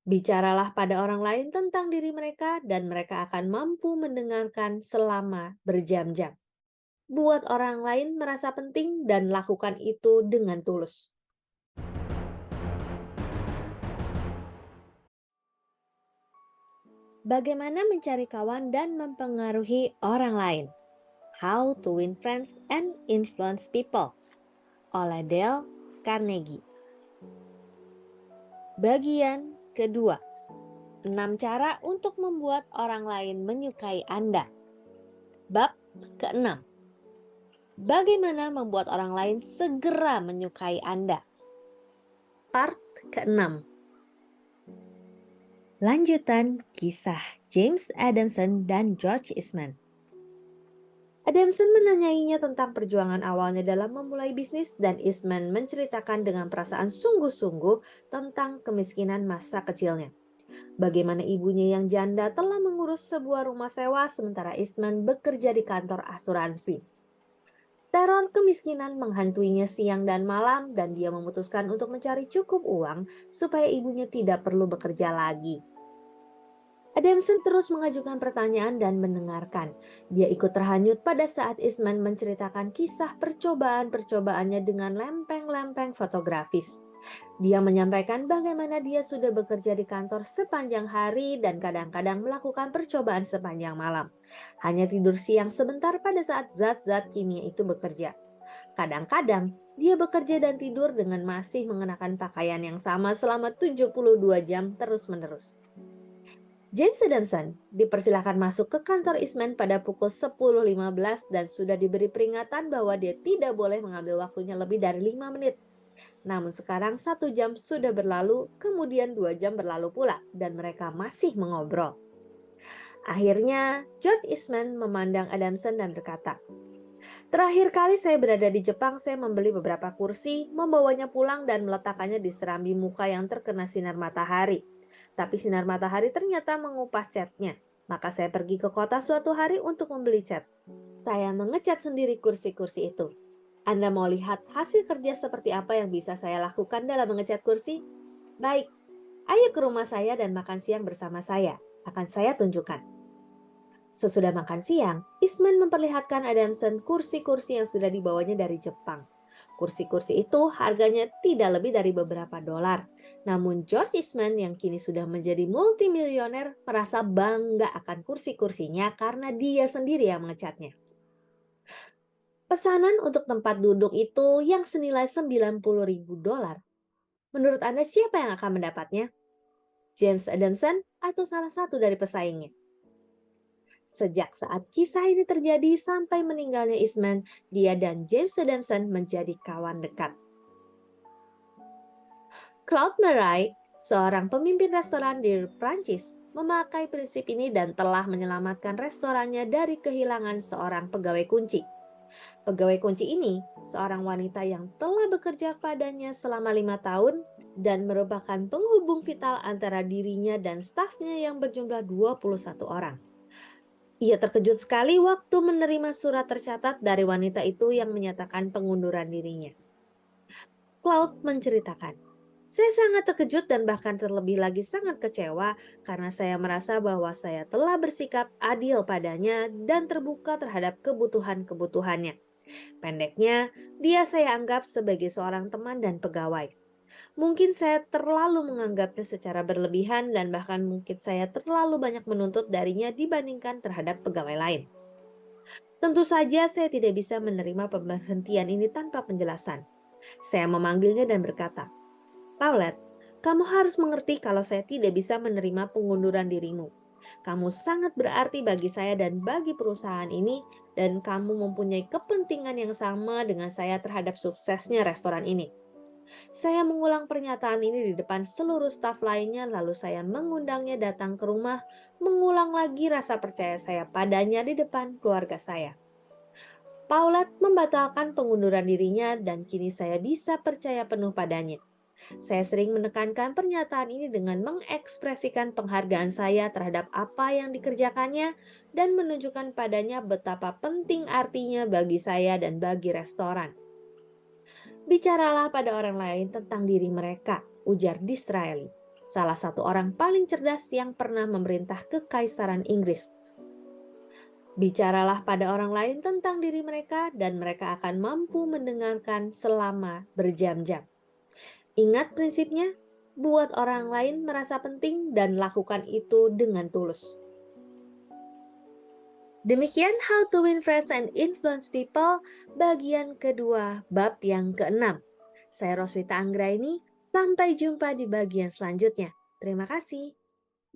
Bicaralah pada orang lain tentang diri mereka dan mereka akan mampu mendengarkan selama berjam-jam. Buat orang lain merasa penting dan lakukan itu dengan tulus. Bagaimana mencari kawan dan mempengaruhi orang lain? How to Win Friends and Influence People oleh Dale Carnegie. Bagian kedua, 6 cara untuk membuat orang lain menyukai Anda. Bab ke-6, bagaimana membuat orang lain segera menyukai Anda. Part ke-6, lanjutan kisah James Adamson dan George Eastman. Adamson menanyainya tentang perjuangan awalnya dalam memulai bisnis dan Eastman menceritakan dengan perasaan sungguh-sungguh tentang kemiskinan masa kecilnya. Bagaimana ibunya yang janda telah mengurus sebuah rumah sewa sementara Eastman bekerja di kantor asuransi. Teror kemiskinan menghantuinya siang dan malam dan dia memutuskan untuk mencari cukup uang supaya ibunya tidak perlu bekerja lagi. Adamson terus mengajukan pertanyaan dan mendengarkan. Dia ikut terhanyut pada saat Eastman menceritakan kisah percobaan-percobaannya dengan lempeng-lempeng fotografis. Dia menyampaikan bagaimana dia sudah bekerja di kantor sepanjang hari dan kadang-kadang melakukan percobaan sepanjang malam. Hanya tidur siang sebentar pada saat zat-zat kimia itu bekerja. Kadang-kadang dia bekerja dan tidur dengan masih mengenakan pakaian yang sama selama 72 jam terus-menerus. James Adamson dipersilakan masuk ke kantor Eastman pada pukul 10.15 dan sudah diberi peringatan bahwa dia tidak boleh mengambil waktunya lebih dari 5 menit. Namun sekarang 1 jam sudah berlalu, kemudian 2 jam berlalu pula, dan mereka masih mengobrol. Akhirnya, George Eastman memandang Adamson dan berkata, "Terakhir kali saya berada di Jepang, saya membeli beberapa kursi, membawanya pulang dan meletakkannya di serambi muka yang terkena sinar matahari. Tapi sinar matahari ternyata mengupas catnya. Maka saya pergi ke kota suatu hari untuk membeli cat. Saya mengecat sendiri kursi-kursi itu. Anda mau lihat hasil kerja seperti apa yang bisa saya lakukan dalam mengecat kursi? Baik, ayo ke rumah saya dan makan siang bersama saya. Akan saya tunjukkan." Sesudah makan siang, Eastman memperlihatkan Adamson kursi-kursi yang sudah dibawanya dari Jepang. Kursi-kursi itu harganya tidak lebih dari beberapa dolar. Namun George Eastman yang kini sudah menjadi multimilioner merasa bangga akan kursi-kursinya karena dia sendiri yang mengecatnya. Pesanan untuk tempat duduk itu yang senilai 90.000 dolar. Menurut Anda siapa yang akan mendapatnya? James Adamson atau salah satu dari pesaingnya? Sejak saat kisah ini terjadi sampai meninggalnya Eastman, dia dan James Adamson menjadi kawan dekat. Claude Murray, seorang pemimpin restoran di Prancis, memakai prinsip ini dan telah menyelamatkan restorannya dari kehilangan seorang pegawai kunci. Pegawai kunci ini, seorang wanita yang telah bekerja padanya selama 5 tahun dan merupakan penghubung vital antara dirinya dan stafnya yang berjumlah 21 orang. Ia terkejut sekali waktu menerima surat tercatat dari wanita itu yang menyatakan pengunduran dirinya. Cloud menceritakan, "Saya sangat terkejut dan bahkan terlebih lagi sangat kecewa karena saya merasa bahwa saya telah bersikap adil padanya dan terbuka terhadap kebutuhan-kebutuhannya. Pendeknya, dia saya anggap sebagai seorang teman dan pegawai. Mungkin saya terlalu menganggapnya secara berlebihan dan bahkan mungkin saya terlalu banyak menuntut darinya dibandingkan terhadap pegawai lain. Tentu saja saya tidak bisa menerima pemberhentian ini tanpa penjelasan. Saya memanggilnya dan berkata, 'Paulette, kamu harus mengerti kalau saya tidak bisa menerima pengunduran dirimu. Kamu sangat berarti bagi saya dan bagi perusahaan ini, dan kamu mempunyai kepentingan yang sama dengan saya terhadap suksesnya restoran ini.' Saya mengulang pernyataan ini di depan seluruh staf lainnya, lalu saya mengundangnya datang ke rumah, mengulang lagi rasa percaya saya padanya di depan keluarga saya. Paulette membatalkan pengunduran dirinya dan kini saya bisa percaya penuh padanya. Saya sering menekankan pernyataan ini dengan mengekspresikan penghargaan saya terhadap apa yang dikerjakannya dan menunjukkan padanya betapa penting artinya bagi saya dan bagi restoran. Bicaralah pada orang lain tentang diri mereka, ujar Disraeli. salah satu orang paling cerdas yang pernah memerintah Kekaisaran Inggris. Bicaralah pada orang lain tentang diri mereka dan mereka akan mampu mendengarkan selama berjam-jam. Ingat prinsipnya, buat orang lain merasa penting dan lakukan itu dengan tulus. Demikian How to Win Friends and Influence People bagian kedua bab yang ke-6. Saya Roswita Anggraini, sampai jumpa di bagian selanjutnya. Terima kasih.